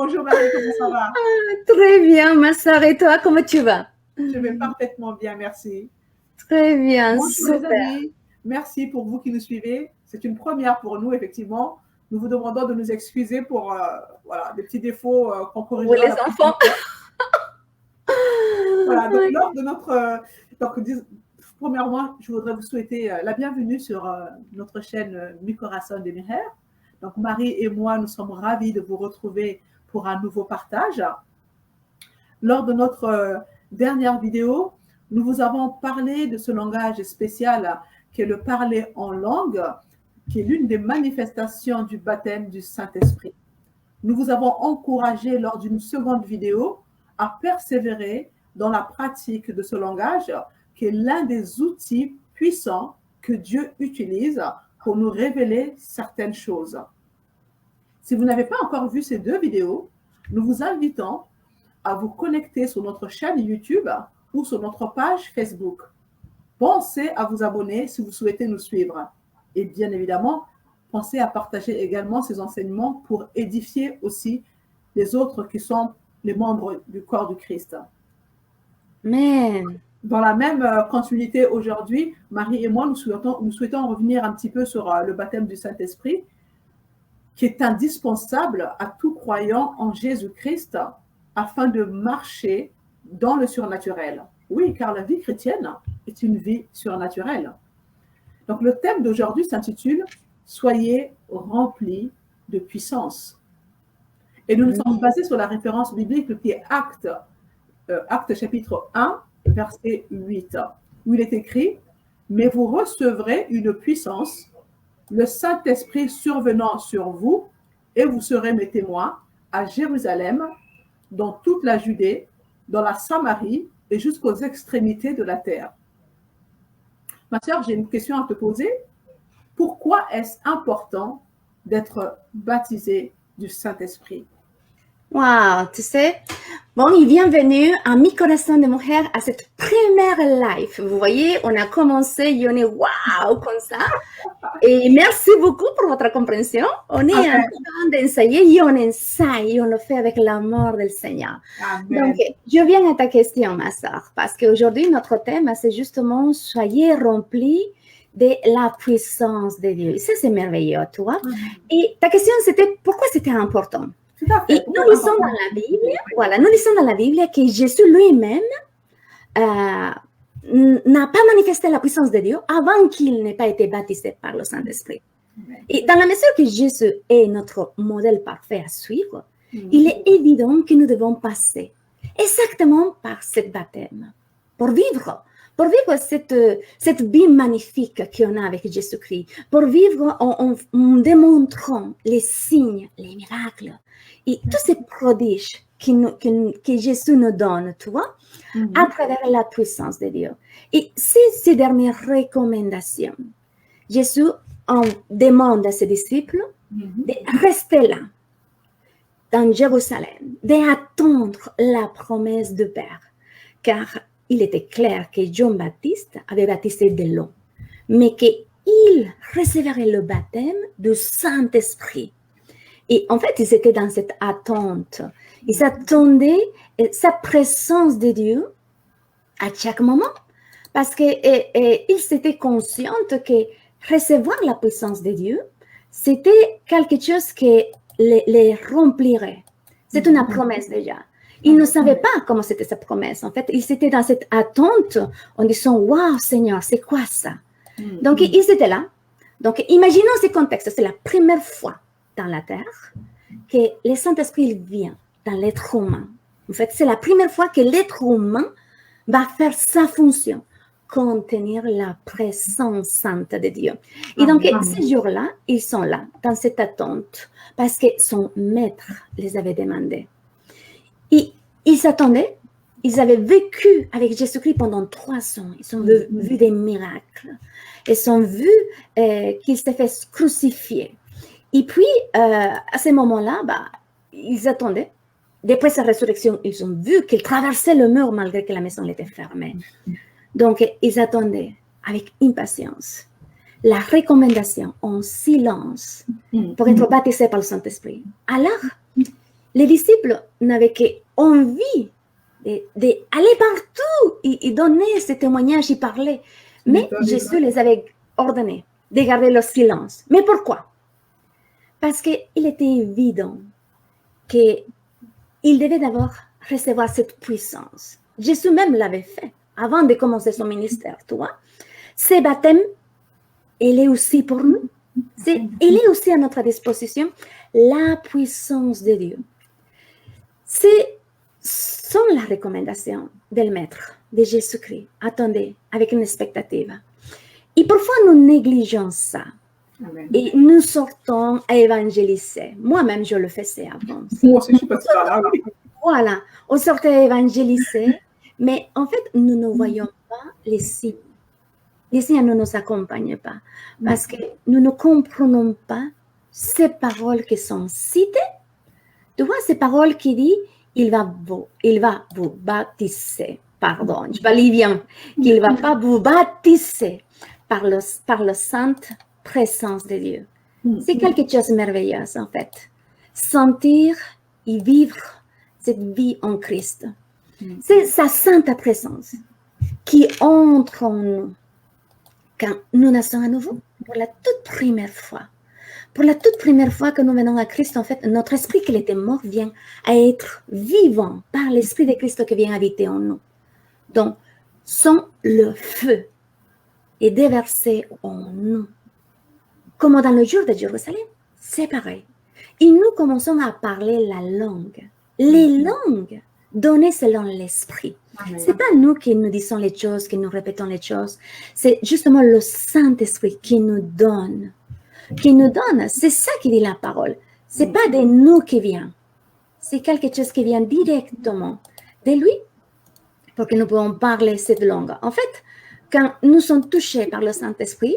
Bonjour Marie, comment ça va? Très bien, ma sœur. Et toi, comment tu vas? Je vais parfaitement bien, merci. Très bien, Bonjour les super. amis, merci pour vous qui nous suivez. C'est une première pour nous, effectivement. Nous vous demandons de nous excuser pour voilà, des petits défauts qu'on Pour corrigera les la prochaine enfants. fois. Voilà, donc Oui. lors de notre... premièrement, je voudrais vous souhaiter la bienvenue sur notre chaîne Mi Corazón de Mujer. Donc Marie et moi, nous sommes ravis de vous retrouver pour un nouveau partage. Lors de notre dernière vidéo, nous vous avons parlé de ce langage spécial qui est le parler en langue, qui est l'une des manifestations du baptême du Saint-Esprit. Nous vous avons encouragé lors d'une seconde vidéo à persévérer dans la pratique de ce langage, qui est l'un des outils puissants que Dieu utilise pour nous révéler certaines choses. Si vous n'avez pas encore vu ces deux vidéos, nous vous invitons à vous connecter sur notre chaîne YouTube ou sur notre page Facebook. Pensez à vous abonner si vous souhaitez nous suivre. Et bien évidemment, pensez à partager également ces enseignements pour édifier aussi les autres qui sont les membres du corps du Christ. Amen. Dans la même continuité aujourd'hui, Marie et moi, nous souhaitons revenir un petit peu sur le baptême du Saint-Esprit, qui est indispensable à tout croyant en Jésus-Christ afin de marcher dans le surnaturel. Oui, car la vie chrétienne est une vie surnaturelle. Donc le thème d'aujourd'hui s'intitule « Soyez remplis de puissance ». Et nous nous sommes basés sur la référence biblique qui est Actes chapitre 1, verset 8, où il est écrit « Mais vous recevrez une puissance, le Saint-Esprit survenant sur vous, et vous serez mes témoins à Jérusalem, dans toute la Judée, dans la Samarie et jusqu'aux extrémités de la terre. » Ma sœur, j'ai une question à te poser. Pourquoi est-ce important d'être baptisé du Saint-Esprit? Wow, tu sais, bon, et bienvenue à Mi Corazón de Mujer, à cette première live. Vous voyez, on a commencé et on est wow comme ça. Et merci beaucoup pour votre compréhension. On est en train d'enseigner et on enseigne, on le fait avec l'amour del Seigneur. Amen. Donc, je viens à ta question, ma sœur, parce qu'aujourd'hui, notre thème, c'est justement « Soyez remplis de la puissance de Dieu ». Et ça, c'est merveilleux, tu vois. Et ta question, c'était pourquoi c'était important? Et nous lisons dans la Bible, voilà, nous lisons dans la Bible que Jésus lui-même n'a pas manifesté la puissance de Dieu avant qu'il n'ait pas été baptisé par le Saint-Esprit. Et dans la mesure que Jésus est notre modèle parfait à suivre, il est évident que nous devons passer exactement par ce baptême pour vivre cette vie magnifique qu'on a avec Jésus-Christ, pour vivre en démontrant les signes, les miracles et tous ces prodiges que Jésus nous donne, tu vois, à travers la puissance de Dieu. Et ces dernières recommandations, Jésus en demande à ses disciples de rester là, dans Jérusalem, d'attendre la promesse du Père, car il était clair que Jean-Baptiste avait baptisé de l'eau, mais qu'il recevrait le baptême du Saint-Esprit. Et en fait, ils étaient dans cette attente. Ils attendaient sa présence de Dieu à chaque moment, parce qu'ils étaient conscients que recevoir la puissance de Dieu, c'était quelque chose qui les remplirait. C'est une promesse déjà. Ils ne savaient pas comment c'était cette promesse. En fait, ils étaient dans cette attente en disant « Waouh, Seigneur, c'est quoi ça ?» Donc, ils étaient là. Donc, imaginons ce contexte. C'est la première fois dans la terre que le Saint-Esprit vient dans l'être humain. En fait, c'est la première fois que l'être humain va faire sa fonction, contenir la présence sainte de Dieu. Et donc, ces jours-là, ils sont là, dans cette attente, parce que son maître les avait demandé. Et ils s'attendaient, ils avaient vécu avec Jésus-Christ pendant 3 ans. Ils ont vu des miracles. Ils ont vu qu'il s'est fait crucifier. Et puis, à ce moment-là, ils attendaient. Depuis sa résurrection, ils ont vu qu'il traversait le mur malgré que la maison était fermée. Donc, ils attendaient avec impatience la recommandation en silence pour être baptisés par le Saint-Esprit. Alors, Les disciples n'avaient qu'envie d'aller partout. Ils donnaient ce témoignage, ils parlaient. Mais Jésus les avait ordonnés de garder le silence. Mais pourquoi? Parce qu'il était évident qu'ils devaient d'abord recevoir cette puissance. Jésus même l'avait fait avant de commencer son ministère, tu vois. Ce baptême, il est aussi pour nous. Il est aussi à notre disposition, la puissance de Dieu. C'est sont la recommandation du Maître, de Jésus-Christ. Attendez, avec une expectative. Et parfois, nous négligeons ça. Amen. Et nous sortons à évangéliser. Moi-même, je le faisais avant. Moi aussi, je suis passée par là, oui. Voilà, on sortait à évangéliser, mais en fait, nous ne voyons pas les signes. Les signes ne nous accompagnent pas parce que nous ne comprenons pas ces paroles qui sont citées. Tu vois, ces paroles qui disent il va vous baptiser. Pardon, je valide bien. Qu'il ne va pas vous baptiser par la sainte présence de Dieu. C'est quelque chose de merveilleux, en fait. Sentir et vivre cette vie en Christ. C'est sa sainte présence qui entre en nous quand nous naissons à nouveau pour la toute première fois. Pour la toute première fois que nous venons à Christ, en fait, notre esprit qui était mort vient à être vivant par l'esprit de Christ qui vient habiter en nous. Donc, le feu est déversé en nous. Comme dans le jour de Jérusalem, c'est pareil. Et nous commençons à parler la langue. Les langues données selon l'esprit. Ce n'est pas nous qui nous disons les choses, qui nous répétons les choses. C'est justement le Saint-Esprit qui nous donne. C'est ça qui dit la parole. Ce n'est pas de nous qui vient. C'est quelque chose qui vient directement de lui pour que nous puissions parler cette langue. En fait, quand nous sommes touchés par le Saint-Esprit,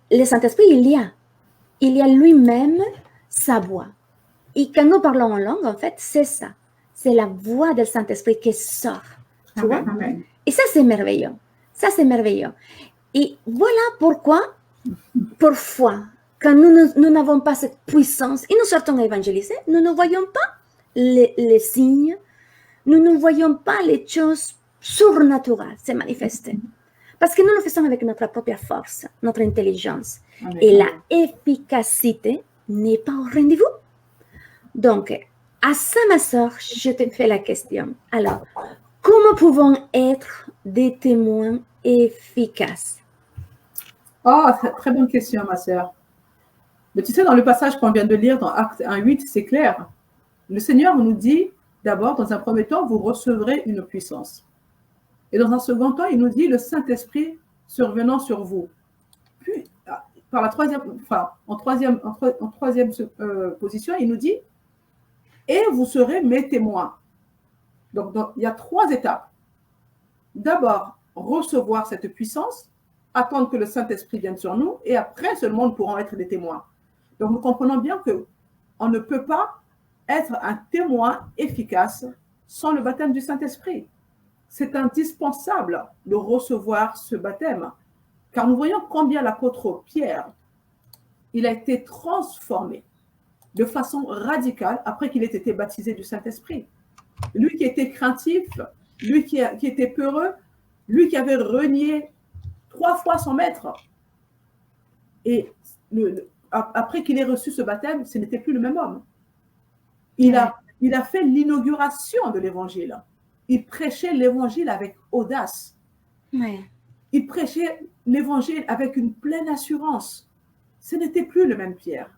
le Saint-Esprit, il y a lui-même sa voix. Et quand nous parlons en langue, en fait, c'est ça. C'est la voix du Saint-Esprit qui sort. Tu vois? Et ça, c'est merveilleux. Ça, c'est merveilleux. Et voilà pourquoi, parfois, quand nous n'avons pas cette puissance et nous sortons à évangéliser, nous ne voyons pas les signes, nous ne voyons pas les choses surnaturelles se manifester. Parce que nous le faisons avec notre propre force, notre intelligence. Et la efficacité n'est pas au rendez-vous. Donc, à ça, ma soeur, je te fais la question. Alors, comment pouvons être des témoins efficaces? Oh, très bonne question, ma soeur. Mais tu sais, dans le passage qu'on vient de lire dans Acte 1:8, c'est clair. Le Seigneur nous dit, d'abord, dans un premier temps, vous recevrez une puissance. Et dans un second temps, il nous dit, le Saint-Esprit survenant sur vous. Puis, par la en troisième position, il nous dit, et vous serez mes témoins. Donc, il y a 3 étapes. D'abord, recevoir cette puissance, attendre que le Saint-Esprit vienne sur nous, et après seulement nous pourrons être des témoins. Donc, nous comprenons bien qu'on ne peut pas être un témoin efficace sans le baptême du Saint-Esprit. C'est indispensable de recevoir ce baptême, car nous voyons combien l'apôtre Pierre, il a été transformé de façon radicale après qu'il ait été baptisé du Saint-Esprit. Lui qui était craintif, lui qui était peureux, lui qui avait renié 3 fois son maître. Et après qu'il ait reçu ce baptême, ce n'était plus le même homme. Il a fait l'inauguration de l'évangile. Il prêchait l'évangile avec audace. Ouais. Il prêchait l'évangile avec une pleine assurance. Ce n'était plus le même Pierre.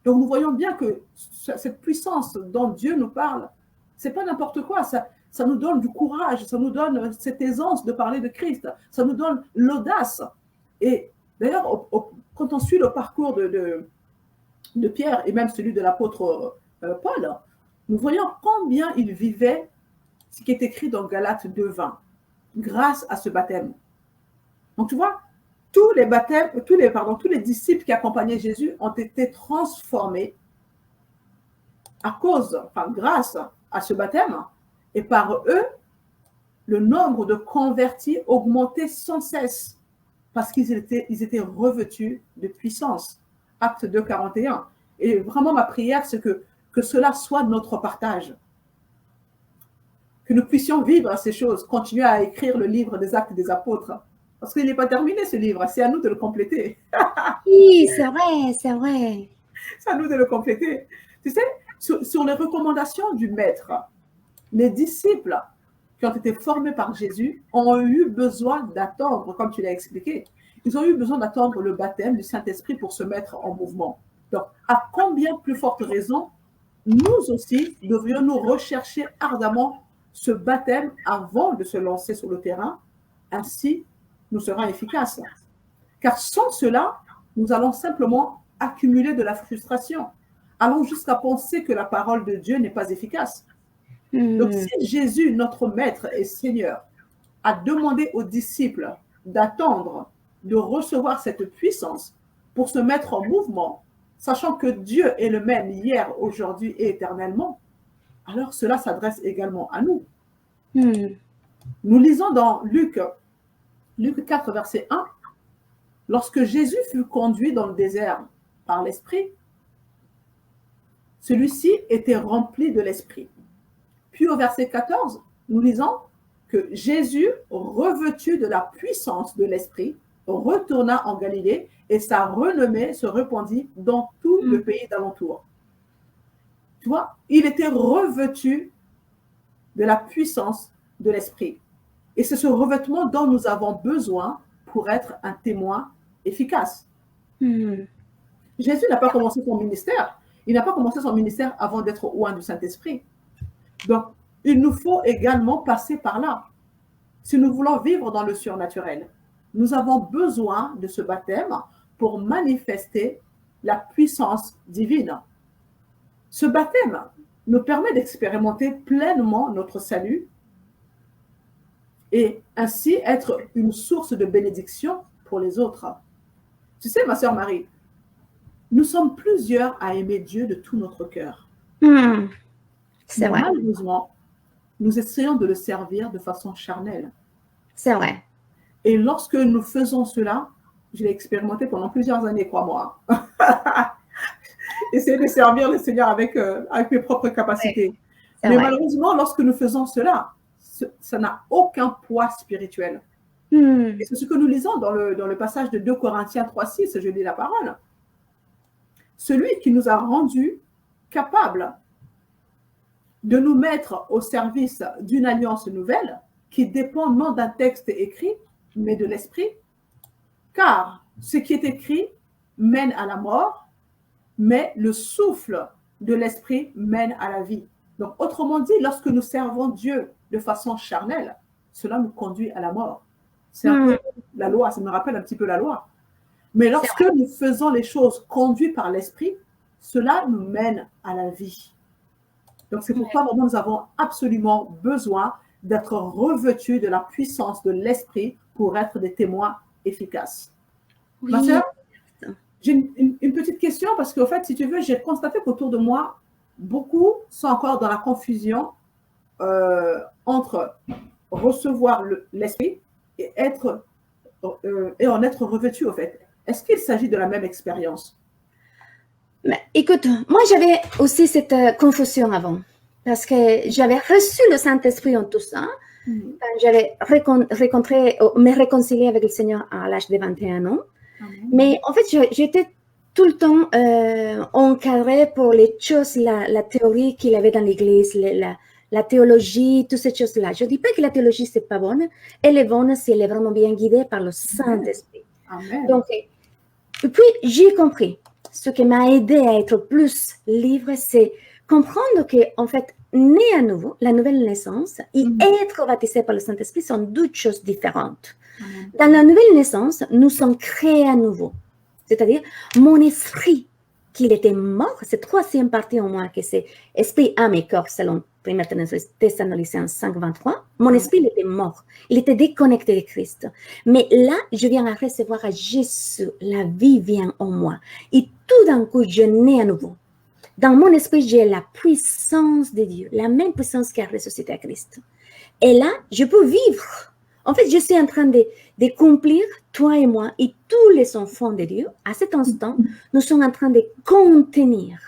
Donc nous voyons bien que cette puissance dont Dieu nous parle, ce n'est pas n'importe quoi. Ça nous donne du courage, ça nous donne cette aisance de parler de Christ, ça nous donne l'audace. Et d'ailleurs, quand on suit le parcours de Pierre et même celui de l'apôtre Paul, nous voyons combien il vivait ce qui est écrit dans Galates 2:20, grâce à ce baptême. Donc tu vois, tous les disciples qui accompagnaient Jésus ont été transformés grâce à ce baptême, et par eux, le nombre de convertis augmentait sans cesse, parce qu'ils étaient revêtus de puissance. Acte 2:41. Et vraiment, ma prière, c'est que que cela soit notre partage. Que nous puissions vivre ces choses, continuer à écrire le livre des Actes des Apôtres. Parce qu'il n'est pas terminé ce livre, c'est à nous de le compléter. Oui, c'est vrai, c'est vrai. C'est à nous de le compléter. Tu sais, sur les recommandations du Maître, les disciples qui ont été formés par Jésus ont eu besoin d'attendre, comme tu l'as expliqué, ils ont eu besoin d'attendre le baptême du Saint-Esprit pour se mettre en mouvement. Donc, à combien plus forte raison, nous aussi devrions-nous rechercher ardemment ce baptême avant de se lancer sur le terrain, ainsi nous serons efficaces. Car sans cela, nous allons simplement accumuler de la frustration. Allons jusqu'à penser que la parole de Dieu n'est pas efficace. Donc, si Jésus, notre Maître et Seigneur, a demandé aux disciples d'attendre, de recevoir cette puissance pour se mettre en mouvement, sachant que Dieu est le même hier, aujourd'hui et éternellement, alors cela s'adresse également à nous. Nous lisons dans Luc 4, verset 1, lorsque Jésus fut conduit dans le désert par l'Esprit, celui-ci était rempli de l'Esprit. Puis au verset 14, nous lisons que Jésus, revêtu de la puissance de l'Esprit, retourna en Galilée et sa renommée se répandit dans tout le pays d'alentour. Tu vois, il était revêtu de la puissance de l'Esprit. Et c'est ce revêtement dont nous avons besoin pour être un témoin efficace. Jésus n'a pas commencé son ministère. Il n'a pas commencé son ministère avant d'être oint du Saint-Esprit. Donc, il nous faut également passer par là. Si nous voulons vivre dans le surnaturel, nous avons besoin de ce baptême pour manifester la puissance divine. Ce baptême nous permet d'expérimenter pleinement notre salut et ainsi être une source de bénédiction pour les autres. Tu sais, ma sœur Marie, nous sommes plusieurs à aimer Dieu de tout notre cœur. C'est vrai. Malheureusement, nous essayons de le servir de façon charnelle. C'est vrai. Et lorsque nous faisons cela, je l'ai expérimenté pendant plusieurs années, crois-moi. Essayer de servir le Seigneur avec mes propres capacités. Mais malheureusement, lorsque nous faisons cela, ça n'a aucun poids spirituel. Et c'est ce que nous lisons dans le passage de 2 Corinthiens 3,6, je lis la parole. Celui qui nous a rendus capables de nous mettre au service d'une alliance nouvelle qui dépend non d'un texte écrit, mais de l'esprit. Car ce qui est écrit mène à la mort, mais le souffle de l'esprit mène à la vie. Donc, autrement dit, lorsque nous servons Dieu de façon charnelle, cela nous conduit à la mort. C'est un peu la loi, ça me rappelle un petit peu la loi. Mais lorsque nous faisons les choses conduites par l'esprit, cela nous mène à la vie. Donc, c'est pourquoi vraiment, nous avons absolument besoin d'être revêtus de la puissance de l'esprit pour être des témoins efficaces. Oui. Ma sœur, j'ai une petite question parce qu'en fait, si tu veux, j'ai constaté qu'autour de moi, beaucoup sont encore dans la confusion entre recevoir l'esprit et en être revêtu, en fait. Est-ce qu'il s'agit de la même expérience? Mais, écoute, moi, j'avais aussi cette confusion avant parce que j'avais reçu le Saint-Esprit en tout ça. J'avais me réconcilié avec le Seigneur à l'âge de 21 ans. Mais en fait, j'étais tout le temps encadrée pour les choses, la théorie qu'il avait dans l'Église, la théologie, toutes ces choses-là. Je ne dis pas que la théologie, ce n'est pas bonne. Elle est bonne si elle est vraiment bien guidée par le Saint-Esprit. Donc, et puis, j'ai compris. Ce qui m'a aidé à être plus libre, c'est comprendre qu'en fait, né à nouveau, la nouvelle naissance, et être baptisé par le Saint-Esprit sont deux choses différentes. Dans la nouvelle naissance, nous sommes créés à nouveau. C'est-à-dire, mon esprit, qu'il était mort, cette troisième partie en moi, que c'est esprit, âme et corps, selon 1 Thessaloniciens 5, 23, mon esprit, il était mort. Il était déconnecté de Christ. Mais là, je viens à recevoir à Jésus. La vie vient en moi. Et tout d'un coup, je nais à nouveau. Dans mon esprit, j'ai la puissance de Dieu, la même puissance qui a ressuscité à Christ. Et là, je peux vivre. En fait, je suis en train d'accomplir, toi et moi, et tous les enfants de Dieu, à cet instant, nous sommes en train de contenir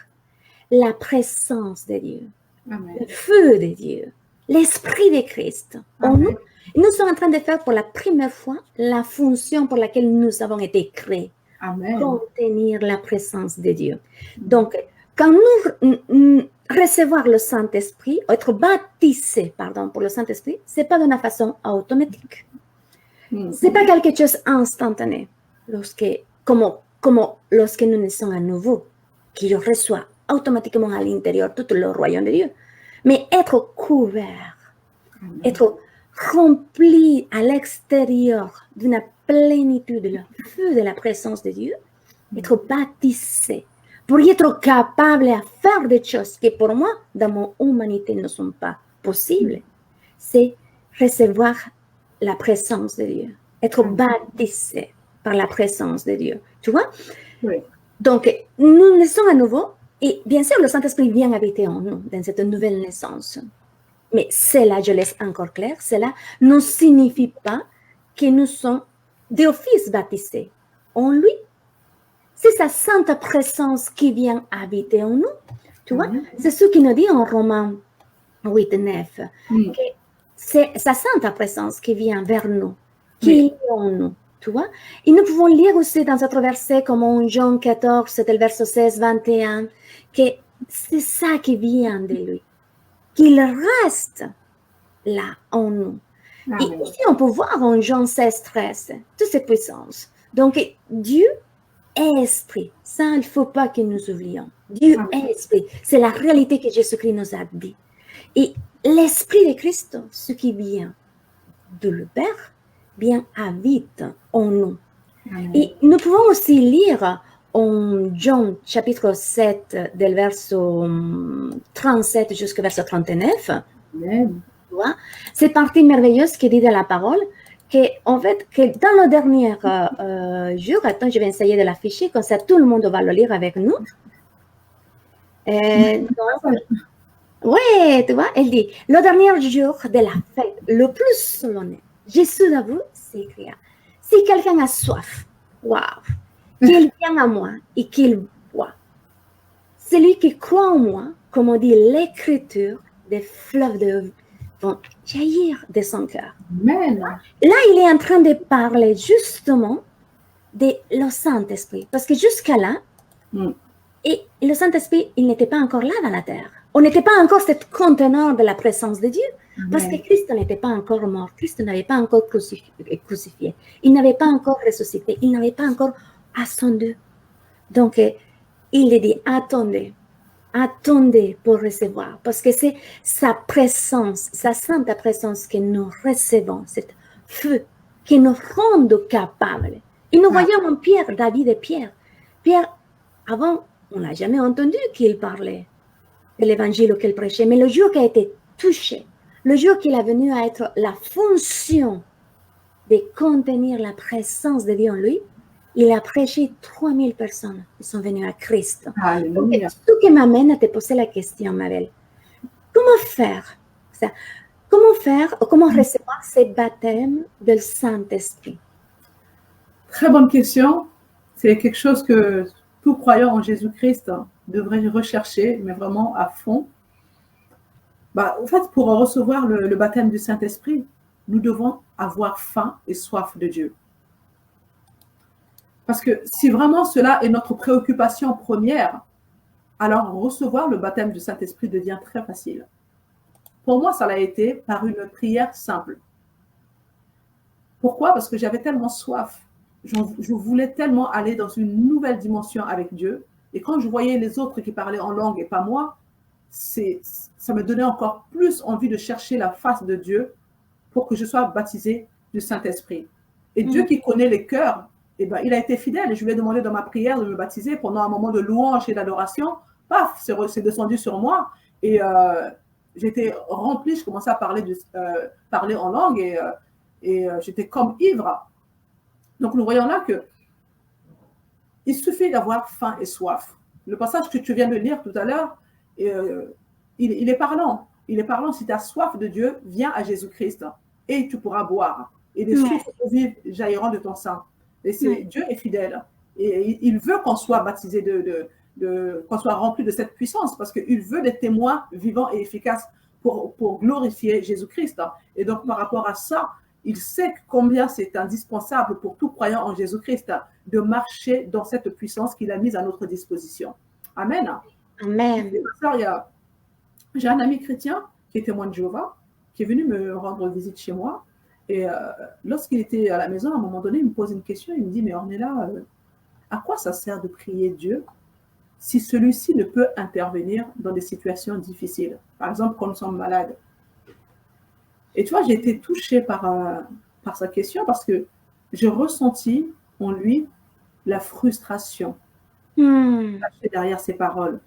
la présence de Dieu, Amen. le feu de Dieu, l'Esprit de Christ en nous. Nous sommes en train de faire pour la première fois la fonction pour laquelle nous avons été créés. Amen. Contenir la présence de Dieu. Donc, quand nous recevoir le Saint-Esprit, être baptisé, pour le Saint-Esprit, c'est pas d'une façon automatique. C'est pas quelque chose instantané. Comme lorsque nous naissons à nouveau, qui reçoit automatiquement à l'intérieur tout le royaume de Dieu. Mais être couvert, être rempli à l'extérieur d'une plénitude, le feu de la présence de Dieu, être baptisé pour y être capable à faire des choses qui pour moi, dans mon humanité, ne sont pas possibles. C'est recevoir la présence de Dieu, être baptisé par la présence de Dieu. Tu vois? Oui. Donc, nous naissons à nouveau et bien sûr, le Saint-Esprit vient habiter en nous dans cette nouvelle naissance. Mais cela, je laisse encore clair, cela ne signifie pas que nous sommes d'office baptisés en lui. C'est sa sainte présence qui vient habiter en nous. Tu vois, c'est ce qu'il nous dit en Romains 8, 9, que c'est sa sainte présence qui vient vers nous, qui est en nous. Tu vois, et nous pouvons lire aussi dans notre verset, comme en Jean 14, c'était le verset 16, 21, que c'est ça qui vient de lui, qu'il reste là en nous. Et ici, on peut voir en Jean 16, 13, toute cette puissance. Donc, Dieu est esprit. Ça, il ne faut pas que nous oublions. Dieu est esprit. C'est la réalité que Jésus-Christ nous a dit. Et l'esprit de Christ, ce qui vient de le Père, bien habite en nous. Et nous pouvons aussi lire en Jean chapitre 7, del verset 37 jusqu'au verset 39. C'est partie merveilleuse qui dit dans la parole en fait, que dans le dernier jour, attends, je vais essayer de l'afficher, comme ça tout le monde va le lire avec nous. Oui, tu vois, elle dit, le dernier jour de la fête, le plus solennel, Jésus d'avoue s'écria, si quelqu'un a soif, qu'il vienne à moi et qu'il boit. Celui qui croit en moi, comme on dit l'Écriture, des fleuves de vont jaillir de son cœur. Amen. Là, il est en train de parler justement de le Saint-Esprit. Parce que jusqu'à là, et le Saint-Esprit, il n'était pas encore là dans la terre. On n'était pas encore cet conteneur de la présence de Dieu. Parce que Christ n'était pas encore mort. Christ n'avait pas encore crucifié. Il n'avait pas encore ressuscité. Il n'avait pas encore ascendu. Donc, il dit, attendez pour recevoir, parce que c'est sa présence, sa sainte présence que nous recevons, cet feu qui nous rend capables. Et nous voyons en Pierre, David et Pierre. Pierre, avant, on n'a jamais entendu qu'il parlait de l'évangile qu'il prêchait, mais le jour qu'il a été touché, le jour qu'il est venu à être la fonction de contenir la présence de Dieu en lui, il a prêché 3000 personnes qui sont venues à Christ. Alléluia. Ce qui m'amène à te poser la question, Mabel. Comment faire ça? Comment recevoir ces baptêmes du Saint-Esprit? Très bonne question. C'est quelque chose que tout croyant en Jésus-Christ devrait rechercher, mais vraiment à fond. En fait, pour recevoir le baptême du Saint-Esprit, nous devons avoir faim et soif de Dieu. Parce que si vraiment cela est notre préoccupation première, alors recevoir le baptême du Saint-Esprit devient très facile. Pour moi, ça l'a été par une prière simple. Pourquoi? Parce que j'avais tellement soif. Je voulais tellement aller dans une nouvelle dimension avec Dieu. Et quand je voyais les autres qui parlaient en langue et pas moi, ça me donnait encore plus envie de chercher la face de Dieu pour que je sois baptisée du Saint-Esprit. Et Dieu qui connaît les cœurs, il a été fidèle. Et je lui ai demandé dans ma prière de me baptiser pendant un moment de louange et d'adoration. Paf, c'est descendu sur moi. Et j'étais remplie, je commençais à parler en langue et j'étais comme ivre. Donc nous voyons là que il suffit d'avoir faim et soif. Le passage que tu viens de lire tout à l'heure, il est parlant. Il est parlant, si tu as soif de Dieu, viens à Jésus-Christ et tu pourras boire. Et des sources vives jailliront de ton sein. Et Dieu est fidèle. Et il veut qu'on soit baptisé qu'on soit rempli de cette puissance, parce qu'il veut des témoins vivants et efficaces pour glorifier Jésus-Christ. Et donc, par rapport à ça, il sait combien c'est indispensable pour tout croyant en Jésus-Christ de marcher dans cette puissance qu'il a mise à notre disposition. Amen. Amen. J'ai un ami chrétien qui est témoin de Jéhovah, qui est venu me rendre visite chez moi. Et lorsqu'il était à la maison, à un moment donné, il me pose une question. Il me dit, mais Ornella, à quoi ça sert de prier Dieu si celui-ci ne peut intervenir dans des situations difficiles? Par exemple, quand nous sommes malades. Et tu vois, j'ai été touchée par sa question parce que j'ai ressenti en lui la frustration cachée derrière ses paroles.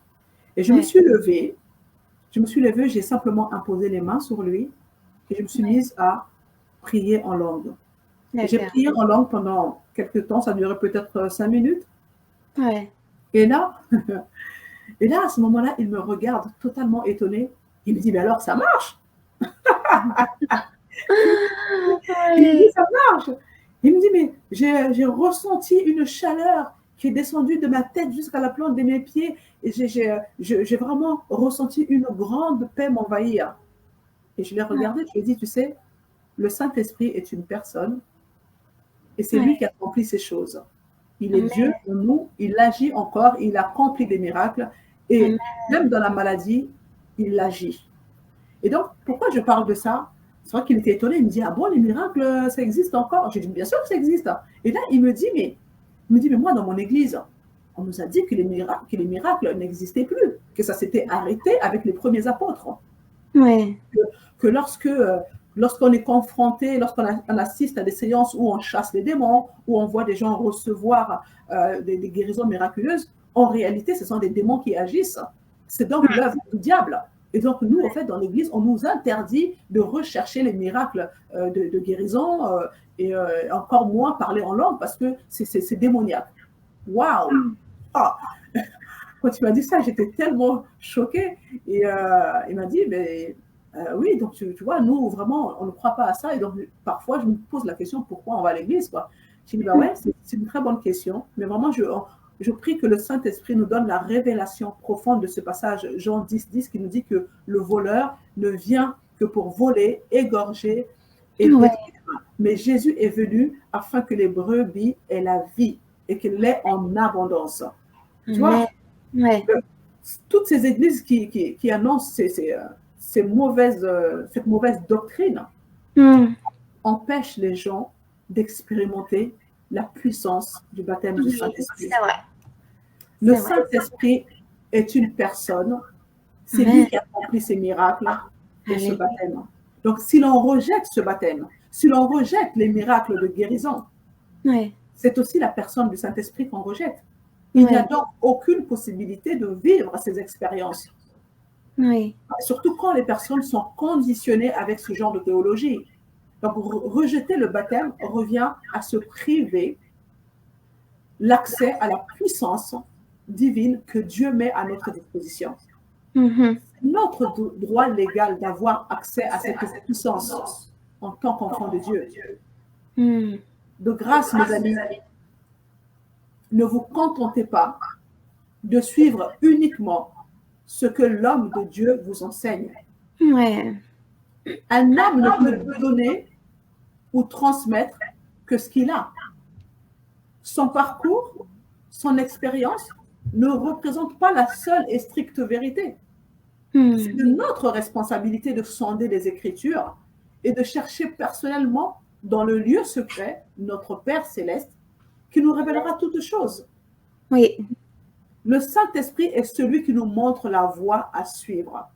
Et je me suis levée, j'ai simplement imposé les mains sur lui et je me suis mise à prier en langue. Et j'ai prié en langue pendant quelques temps, ça durait peut-être 5 minutes. Ouais. Et là, à ce moment-là, il me regarde totalement étonné. Il me dit, mais alors ça marche? Il me dit, ça marche. Il me dit, mais j'ai ressenti une chaleur qui est descendue de ma tête jusqu'à la plante de mes pieds. Et j'ai vraiment ressenti une grande paix m'envahir. Et je l'ai regardé, je lui ai dit, tu sais, le Saint-Esprit est une personne et c'est lui qui accomplit ces choses. Il est Dieu en nous, il agit encore, il accomplit des miracles et même dans la maladie, il agit. Et donc, pourquoi je parle de ça? C'est vrai qu'il était étonné, il me dit, ah bon, les miracles, ça existe encore? J'ai dit, bien sûr que ça existe. Et là, il me dit, mais moi, dans mon église, on nous a dit que les miracles n'existaient plus, que ça s'était arrêté avec les premiers apôtres. Ouais. Que lorsqu'on est confronté, lorsqu'on assiste à des séances où on chasse les démons, où on voit des gens recevoir des guérisons miraculeuses, en réalité, ce sont des démons qui agissent. C'est donc l'œuvre du diable. Et donc, nous, en fait, dans l'Église, on nous interdit de rechercher les miracles de guérison et encore moins parler en langue parce que c'est démoniaque. Waouh! Quand tu m'as dit ça, j'étais tellement choquée. Et il m'a dit, mais oui, donc tu vois, nous, vraiment, on ne croit pas à ça. Et donc, parfois, je me pose la question, pourquoi on va à l'église, quoi? Je dis, bah ouais, c'est une très bonne question. Mais vraiment, je prie que le Saint-Esprit nous donne la révélation profonde de ce passage, Jean 10, qui nous dit que le voleur ne vient que pour voler, égorger et détruire. Mais Jésus est venu afin que les brebis aient la vie et qu'elle l'ait en abondance. Tu vois? Toutes ces églises qui annoncent cette mauvaise doctrine empêchent les gens d'expérimenter la puissance du baptême du Saint-Esprit. C'est vrai. Le Saint-Esprit est une personne, c'est lui qui accomplit ces miracles et ce baptême. Donc, si l'on rejette ce baptême, si l'on rejette les miracles de guérison, c'est aussi la personne du Saint-Esprit qu'on rejette. Il n'y a donc aucune possibilité de vivre ces expériences. Surtout quand les personnes sont conditionnées avec ce genre de théologie. Donc, rejeter le baptême revient à se priver l'accès à la puissance divine que Dieu met à notre disposition. C'est notre droit légal d'avoir accès à cette puissance en tant qu'enfant de Dieu. De grâce, mes amis, ne vous contentez pas de suivre uniquement ce que l'homme de Dieu vous enseigne. Un homme ne peut donner ou transmettre que ce qu'il a. Son parcours, son expérience ne représente pas la seule et stricte vérité. C'est de notre responsabilité de sonder les Écritures et de chercher personnellement dans le lieu secret notre Père céleste qui nous révélera toutes choses. Le Saint-Esprit est celui qui nous montre la voie à suivre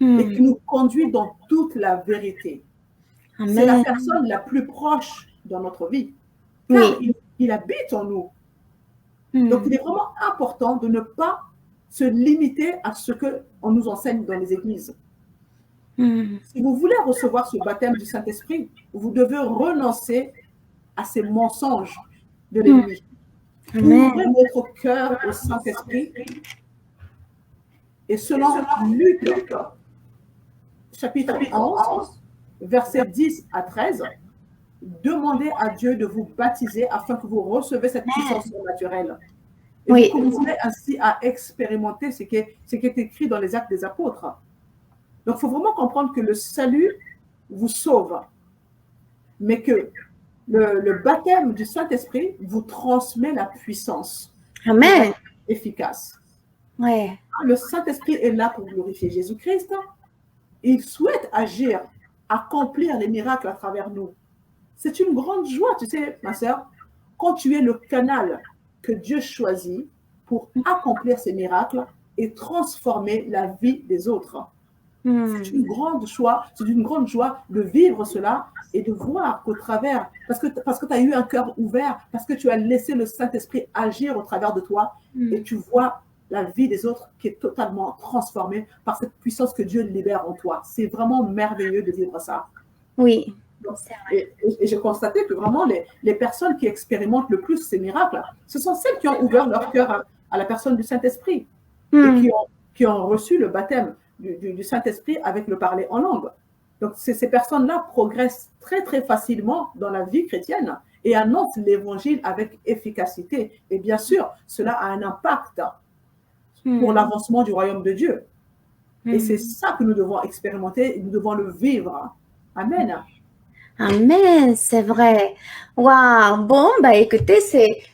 et qui nous conduit dans toute la vérité. C'est la personne la plus proche dans notre vie, car il habite en nous. Donc, il est vraiment important de ne pas se limiter à ce qu'on nous enseigne dans les églises. Si vous voulez recevoir ce baptême du Saint-Esprit, vous devez renoncer à ces mensonges de l'ennemi. Ouvrez votre cœur au Saint-Esprit. Et selon Luc, chapitre 11, versets 10 à 13, demandez à Dieu de vous baptiser afin que vous recevez cette puissance surnaturelle. Et Oui. vous commencerez ainsi à expérimenter ce qui est écrit dans les Actes des Apôtres. Donc, il faut vraiment comprendre que le salut vous sauve, mais que le baptême du Saint-Esprit vous transmet la puissance Amen. efficace. Ouais. Le Saint-Esprit est là pour glorifier Jésus-Christ. Il souhaite agir, accomplir les miracles à travers nous. C'est une grande joie, tu sais, ma sœur, quand tu es le canal que Dieu choisit pour accomplir ces miracles et transformer la vie des autres. C'est une grande joie, de vivre cela et de voir qu'au travers, parce que tu as eu un cœur ouvert, parce que tu as laissé le Saint-Esprit agir au travers de toi et tu vois la vie des autres qui est totalement transformée par cette puissance que Dieu libère en toi. C'est vraiment merveilleux de vivre ça. Oui. Et j'ai constaté que vraiment les personnes qui expérimentent le plus ces miracles, ce sont celles qui ont ouvert leur cœur à la personne du Saint-Esprit et qui ont reçu le baptême du Saint-Esprit avec le parler en langue. Donc, ces personnes-là progressent très, très facilement dans la vie chrétienne et annoncent l'évangile avec efficacité. Et bien sûr, cela a un impact pour l'avancement du royaume de Dieu. Et c'est ça que nous devons expérimenter et nous devons le vivre. Amen. Amen, c'est vrai. Waouh, bon, bah écoutez,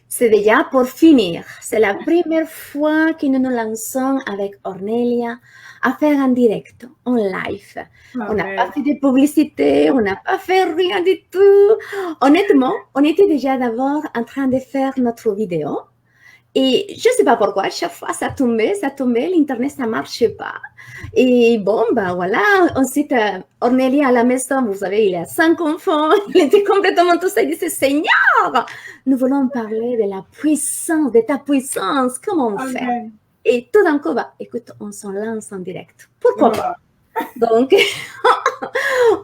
c'est déjà pour finir. C'est la première fois que nous nous lançons avec Ornelia à faire en direct, en live. On n'a pas fait de publicité, on n'a pas fait rien du tout. Honnêtement, on était déjà d'abord en train de faire notre vidéo. Et je ne sais pas pourquoi, chaque fois ça tombait, l'Internet, ça ne marchait pas. Et bon, ben voilà, ensuite, Ornelia à la maison, vous savez, il a 5 enfants, il était complètement tout ça, il disait, Seigneur, nous voulons parler de la puissance, de ta puissance, comment on fait? Et tout d'un coup, bah, écoute, on s'en lance en direct. Pourquoi pas? Donc,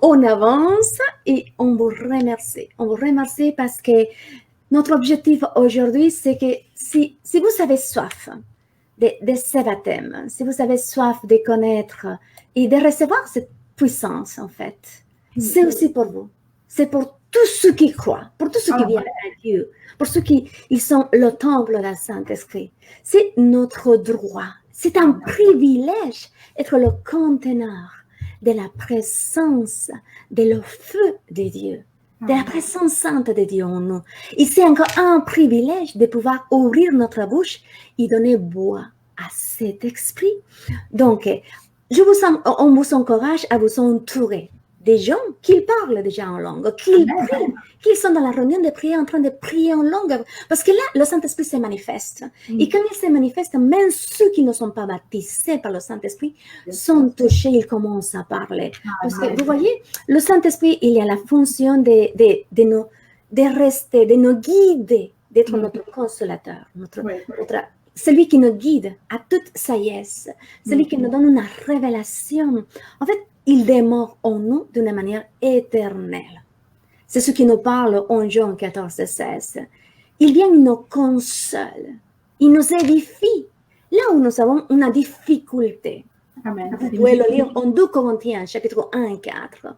on avance et on vous remercie. On vous remercie parce que notre objectif aujourd'hui, c'est que si vous avez soif de ce baptême, si vous avez soif de connaître et de recevoir cette puissance, en fait, c'est aussi pour vous. C'est pour tous ceux qui croient, pour tous ceux qui viennent à Dieu, pour ceux qui ils sont le temple du Saint-Esprit. C'est notre droit. C'est un privilège d'être le conteneur de la présence, de le feu de Dieu, de la présence sainte de Dieu en nous. Et c'est encore un privilège de pouvoir ouvrir notre bouche et donner voix à cet esprit. Donc, on vous encourage à vous entourer des gens qui parlent déjà en langue, qui prient, qui sont dans la réunion de prière en train de prier en langue. Parce que là, le Saint-Esprit se manifeste. Et quand il se manifeste, même ceux qui ne sont pas baptisés par le Saint-Esprit sont touchés, ils commencent à parler. Parce que vous voyez, le Saint-Esprit, il y a la fonction de rester, de nous guider, d'être notre consolateur, celui qui nous guide à toute sagesse, celui qui nous donne une révélation. En fait, il demeure en nous d'une manière éternelle. C'est ce qui nous parle en Jean 14, 16. Il vient nous console, il nous édifie. Là où nous avons une difficulté, Amen. Vous pouvez le lire en 2 Corinthiens, chapitre 1 et 4.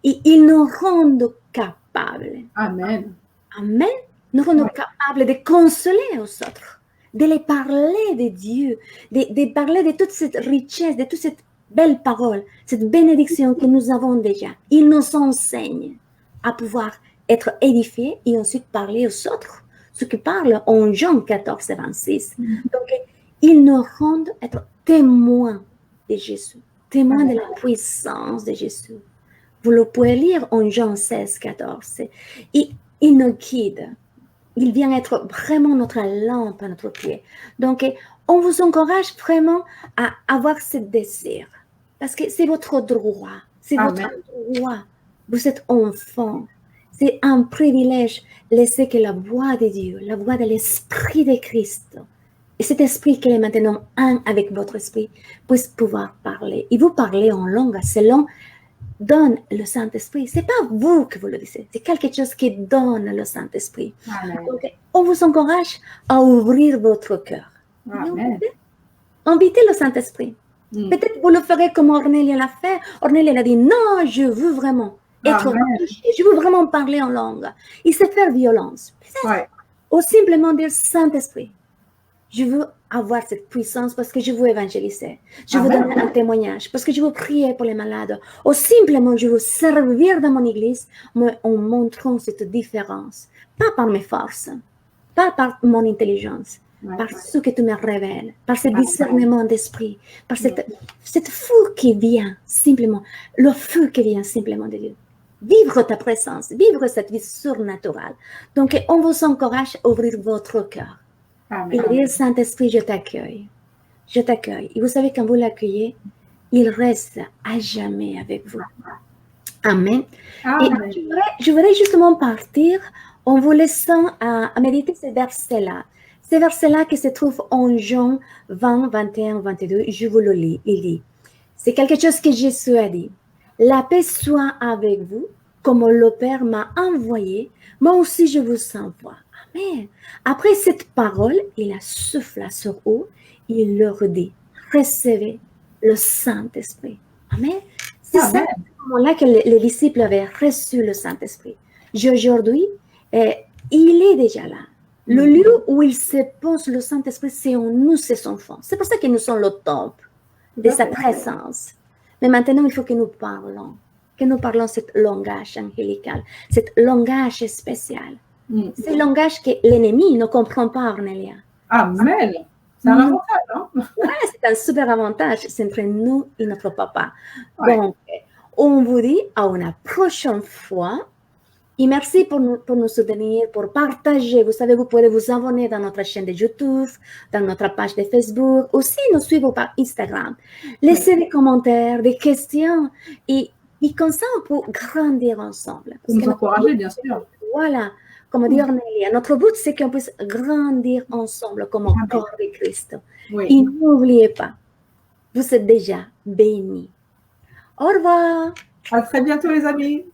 Et il nous rend capables. Amen. Amen. Nous rendons capables de consoler aux autres, de les parler de Dieu, de parler de toute cette richesse, de toute cette belle parole, cette bénédiction que nous avons déjà. Il nous enseigne à pouvoir être édifiés et ensuite parler aux autres, ce qui parle en Jean 14, 26. Donc, il nous rend être témoins de Jésus, témoins de la puissance de Jésus. Vous le pouvez lire en Jean 16, 14. Et il nous guide. Il vient être vraiment notre lampe à notre pied. Donc, on vous encourage vraiment à avoir ce désir. Parce que c'est votre droit. C'est votre droit. Vous êtes enfant. C'est un privilège. Laissez que la voix de Dieu, la voix de l'Esprit de Christ, et cet esprit qui est maintenant un avec votre esprit, puisse pouvoir parler. Et vous parlez en langue selon donne le Saint-Esprit. Ce n'est pas vous que vous le dites, c'est quelque chose qui donne le Saint-Esprit. Donc, on vous encourage à ouvrir votre cœur. Invitez le Saint-Esprit. Peut-être vous le ferez comme Ornelia l'a fait. Ornelia a dit, non, je veux vraiment être touché, je veux vraiment parler en langue. Et se faire violence. Ou simplement dire Saint-Esprit. Je veux avoir cette puissance parce que je veux évangéliser. Je veux donner un témoignage parce que je veux prier pour les malades. Ou simplement, je veux servir dans mon église mais en montrant cette différence. Pas par mes forces, pas par mon intelligence, par ce que tu me révèles, par ce discernement d'esprit, par cette feu qui vient simplement, le feu qui vient simplement de Dieu. Vivre ta présence, vivre cette vie surnaturelle. Donc, on vous encourage à ouvrir votre cœur. Et dire, Saint-Esprit, je t'accueille. Je t'accueille. Et vous savez, quand vous l'accueillez, il reste à jamais avec vous. Amen. Et je voudrais justement partir en vous laissant à méditer ces versets-là. Ces versets-là qui se trouvent en Jean 20, 21, 22. Je vous le lis. Il dit, c'est quelque chose que Jésus a dit. La paix soit avec vous, comme le Père m'a envoyé, moi aussi je vous envoie. Amen. Après cette parole, il a soufflé sur eux, il leur dit, recevez le Saint-Esprit. Amen. C'est ça, à ce moment-là que les disciples avaient reçu le Saint-Esprit. Aujourd'hui, il est déjà là. Le lieu où il se pose le Saint-Esprit, c'est en nous, ses enfants. C'est pour ça que nous sommes le temple de sa présence. Mais maintenant, il faut que nous parlons ce langage angélical, ce langage spécial. C'est le langage que l'ennemi ne comprend pas, Ornelia. Amen. C'est un avantage, hein? Oui, c'est un super avantage. C'est entre nous et notre papa. Ouais. Donc, on vous dit à une prochaine fois. Et merci pour nous soutenir, pour partager. Vous savez, vous pouvez vous abonner dans notre chaîne de YouTube, dans notre page de Facebook, aussi nous suivre par Instagram. Laissez des commentaires, des questions et comme ça, on peut grandir ensemble. Pour nous encourager, bien sûr. Voilà. Comme dit Ornelia, notre but, c'est qu'on puisse grandir ensemble comme un corps de Christ. Oui. Et n'oubliez pas, vous êtes déjà bénis. Au revoir. À très bientôt, les amis.